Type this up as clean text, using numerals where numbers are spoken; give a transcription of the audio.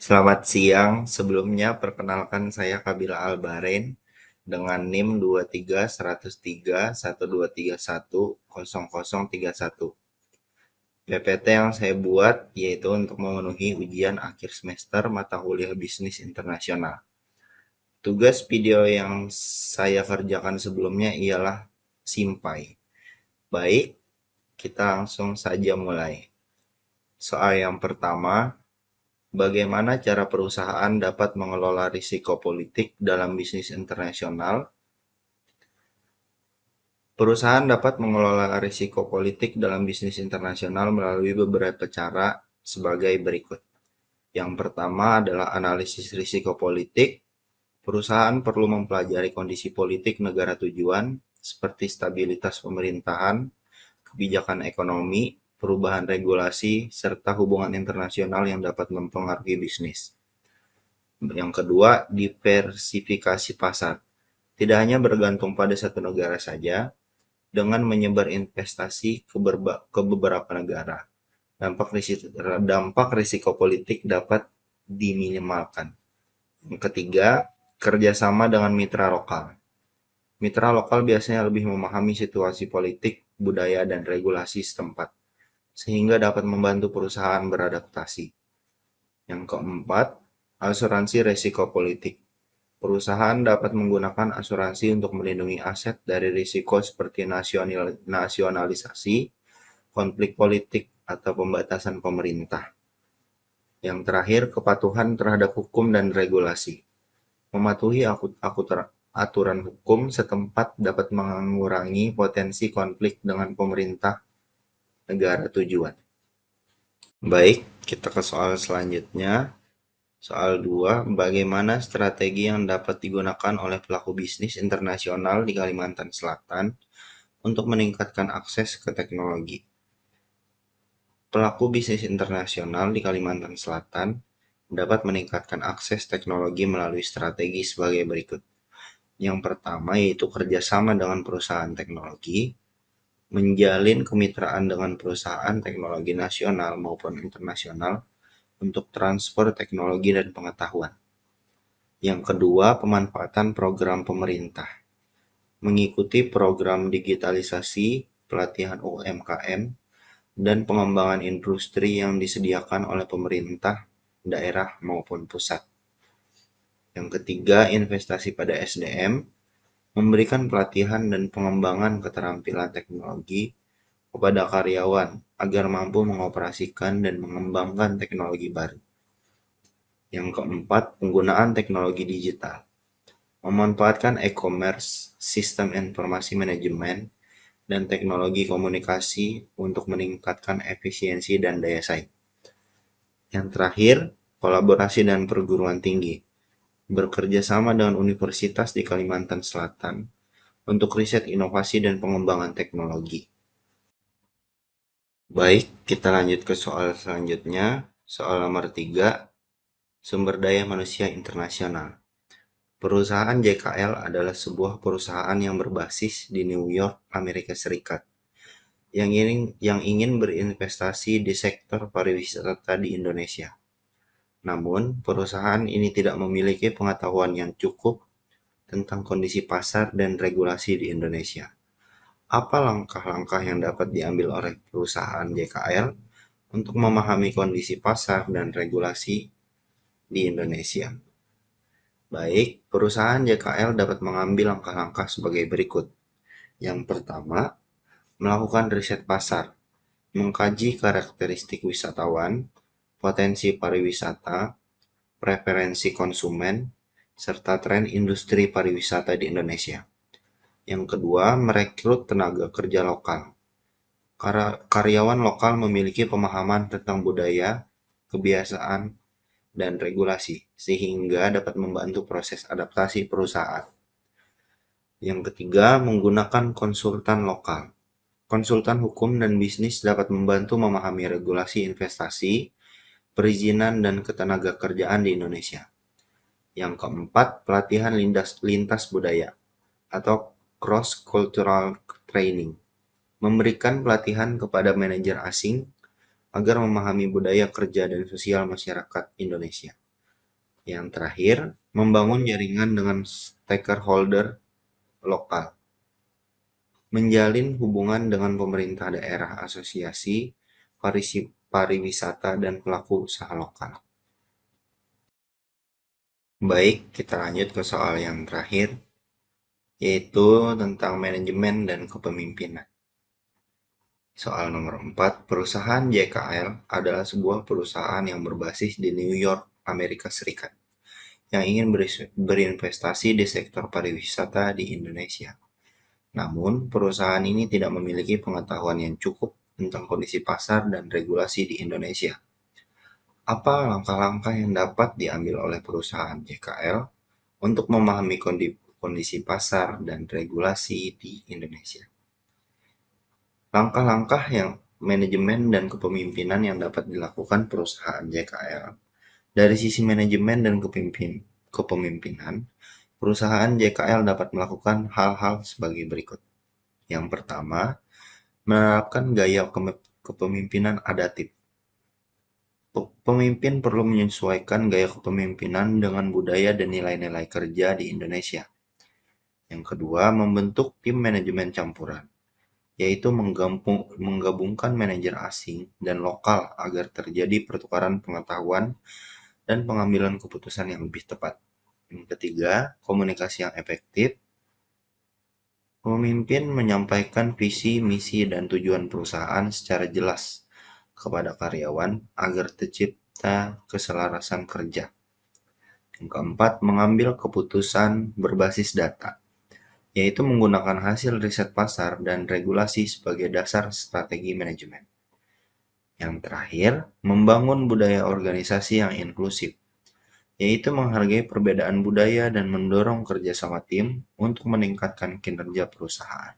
Selamat siang, sebelumnya perkenalkan saya Kabila Albaren dengan NIM 23 103 1231 0031. PPT yang saya buat yaitu untuk memenuhi ujian akhir semester mata kuliah bisnis internasional. Tugas video yang saya kerjakan sebelumnya ialah Simpai. Baik, kita langsung saja mulai. Soal yang pertama, bagaimana cara perusahaan dapat mengelola risiko politik dalam bisnis internasional? Perusahaan dapat mengelola risiko politik dalam bisnis internasional melalui beberapa cara sebagai berikut. Yang pertama adalah analisis risiko politik. Perusahaan perlu mempelajari kondisi politik negara tujuan, seperti stabilitas pemerintahan, kebijakan ekonomi, perubahan regulasi, serta hubungan internasional yang dapat mempengaruhi bisnis. Yang kedua, diversifikasi pasar. Tidak hanya bergantung pada satu negara saja, dengan menyebar investasi ke beberapa negara, dampak risiko politik dapat diminimalkan. Yang ketiga, kerjasama dengan mitra lokal. Mitra lokal biasanya lebih memahami situasi politik, budaya, dan regulasi setempat, sehingga dapat membantu perusahaan beradaptasi. Yang keempat, asuransi risiko politik. Perusahaan dapat menggunakan asuransi untuk melindungi aset dari risiko seperti nasionalisasi, konflik politik, atau pembatasan pemerintah. Yang terakhir, kepatuhan terhadap hukum dan regulasi. Mematuhi aturan hukum setempat dapat mengurangi potensi konflik dengan pemerintah negara tujuan. Baik, kita ke soal selanjutnya. Soal 2, bagaimana strategi yang dapat digunakan oleh pelaku bisnis internasional di Kalimantan Selatan untuk meningkatkan akses ke teknologi? Pelaku bisnis internasional di Kalimantan Selatan dapat meningkatkan akses teknologi melalui strategi sebagai berikut. Yang pertama yaitu kerjasama dengan perusahaan teknologi, menjalin kemitraan dengan perusahaan teknologi nasional maupun internasional untuk transfer teknologi dan pengetahuan. Yang kedua, pemanfaatan program pemerintah. Mengikuti program digitalisasi, pelatihan UMKM, dan pengembangan industri yang disediakan oleh pemerintah, daerah maupun pusat. Yang ketiga, investasi pada SDM, memberikan pelatihan dan pengembangan keterampilan teknologi kepada karyawan agar mampu mengoperasikan dan mengembangkan teknologi baru. Yang keempat, penggunaan teknologi digital. Memanfaatkan e-commerce, sistem informasi manajemen, dan teknologi komunikasi untuk meningkatkan efisiensi dan daya saing. Yang terakhir, kolaborasi dan perguruan tinggi. Bekerja sama dengan universitas di Kalimantan Selatan untuk riset inovasi dan pengembangan teknologi. Baik, kita lanjut ke soal selanjutnya. Soal nomor 3, sumber daya manusia internasional. Perusahaan JKL adalah sebuah perusahaan yang berbasis di New York, Amerika Serikat, yang ingin berinvestasi di sektor pariwisata di Indonesia. Namun, perusahaan ini tidak memiliki pengetahuan yang cukup tentang kondisi pasar dan regulasi di Indonesia. Apa langkah-langkah yang dapat diambil oleh perusahaan JKL untuk memahami kondisi pasar dan regulasi di Indonesia? Baik, perusahaan JKL dapat mengambil langkah-langkah sebagai berikut. Yang pertama, melakukan riset pasar, mengkaji karakteristik wisatawan, potensi pariwisata, preferensi konsumen, serta tren industri pariwisata di Indonesia. Yang kedua, merekrut tenaga kerja lokal. Karyawan lokal memiliki pemahaman tentang budaya, kebiasaan, dan regulasi, sehingga dapat membantu proses adaptasi perusahaan. Yang ketiga, menggunakan konsultan lokal. Konsultan hukum dan bisnis dapat membantu memahami regulasi investasi, perizinan, dan ketenagakerjaan di Indonesia. Yang keempat, pelatihan lintas budaya atau cross-cultural training. Memberikan pelatihan kepada manajer asing agar memahami budaya kerja dan sosial masyarakat Indonesia. Yang terakhir, membangun jaringan dengan stakeholder lokal, menjalin hubungan dengan pemerintah daerah, asosiasi pariwisata, dan pelaku usaha lokal. Baik, kita lanjut ke soal yang terakhir, yaitu tentang manajemen dan kepemimpinan. Soal nomor 4, perusahaan JKL adalah sebuah perusahaan yang berbasis di New York, Amerika Serikat, yang ingin berinvestasi di sektor pariwisata di Indonesia. Namun, perusahaan ini tidak memiliki pengetahuan yang cukup tentang kondisi pasar dan regulasi di Indonesia. Apa langkah-langkah yang dapat diambil oleh perusahaan JKL untuk memahami kondisi pasar dan regulasi di Indonesia? Langkah-langkah yang manajemen dan kepemimpinan yang dapat dilakukan perusahaan JKL. Dari sisi manajemen dan kepemimpinan, perusahaan JKL dapat melakukan hal-hal sebagai berikut. Yang pertama, menerapkan gaya kepemimpinan adaptif. Pemimpin perlu menyesuaikan gaya kepemimpinan dengan budaya dan nilai-nilai kerja di Indonesia. Yang kedua, membentuk tim manajemen campuran, yaitu menggabungkan manajer asing dan lokal agar terjadi pertukaran pengetahuan dan pengambilan keputusan yang lebih tepat. Yang ketiga, komunikasi yang efektif. Pemimpin menyampaikan visi, misi, dan tujuan perusahaan secara jelas kepada karyawan agar tercipta keselarasan kerja. Yang keempat, mengambil keputusan berbasis data, yaitu menggunakan hasil riset pasar dan regulasi sebagai dasar strategi manajemen. Yang terakhir, membangun budaya organisasi yang inklusif, yaitu menghargai perbedaan budaya dan mendorong kerjasama tim untuk meningkatkan kinerja perusahaan.